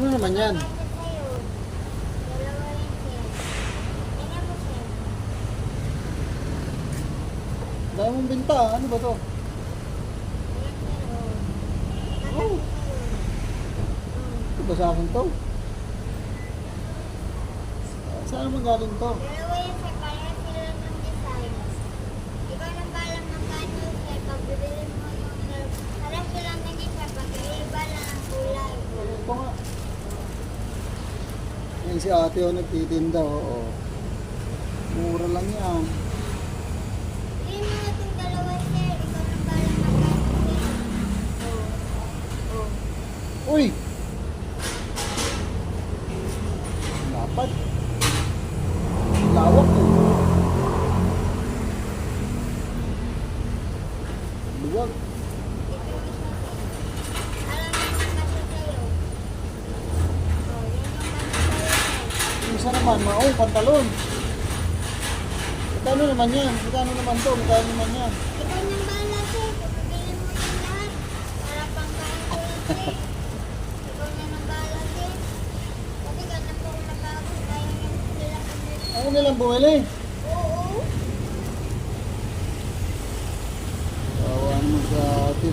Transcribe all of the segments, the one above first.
Ano naman yan? Dahil mong binta, ano ba to? Oh. Ito ba sa akin to? Saan naman galing to? Dalawa yan sir, parehas sila ng design. Ikaw nang balang magkano sir, pag bibili mo yung parehas sila ng design, pag iba lang ang kulay. Ito nga. Yan si ate o nagtitinda, oo. Mura lang yan. Hindi mo na itong dalawa sir, ikaw nang balang magkano sir. Uy! Dapat. Lawak eh. Luwag. Alam mo naman kasi sa'yo. Oh, yan yung kasi sa'yo. Isa naman, maong pantalon. Magkano naman yan? Magkano naman to? Magkano naman yan? Ikaw nang bahala sir, bibili mo yung lahat. Para pang kain ko lang sir. Ikaw na nang bahala sir. Kasi ganap ko napagod, kaya yung sila kami. Ako nilang bumili. Oo. Kawa naman sa ate.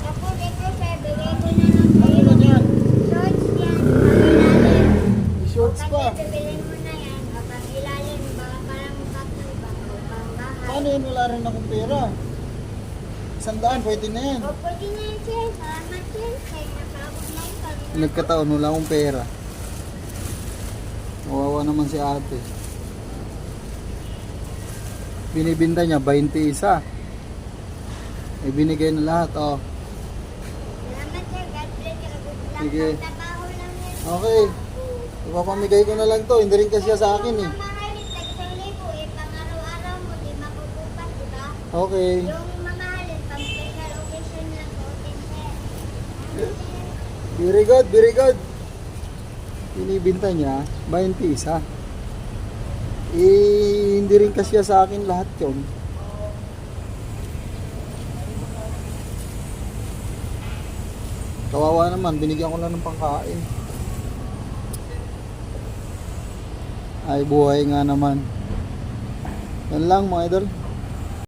Tapos ito sir, bigay ko na lang Ano sa'yo. naman yan? Shorts yan, pang-ilalim. May shorts Kasi pa. bibili mo na yan, pang-ilalim, baka parang backpack o pang-bahay. Paano yun? Wala rin akong pera. 100, pwede na yan. O pwede na yan sir, salamat sir. Kaya nakabot na yung kanina. Nagkataon, wala akong pera. Kawawa naman si ate. Binibinta niya 20 isa. Eh, binigay na lahat, oh. Salamat sir, God bless you. Good luck. Sige. Pagtrabaho lang yan. Okay. Ipapamigay ko na lang to. Hindi rin kasi siya sa akin eh. Yung mamahalin, tag-1,000 eh, pang-araw-araw mo, di makukupas, di ba? Okay. Yung mamahalin, pang-special occasion lang po, sir. Very good, very good. Binibinta niya 20 isa. Eh, hindi rin kasi siya sa akin lahat yun. Kawawa naman, binigyan ko lang ng pangkain. Ay, buhay nga naman. Yan lang mga idol.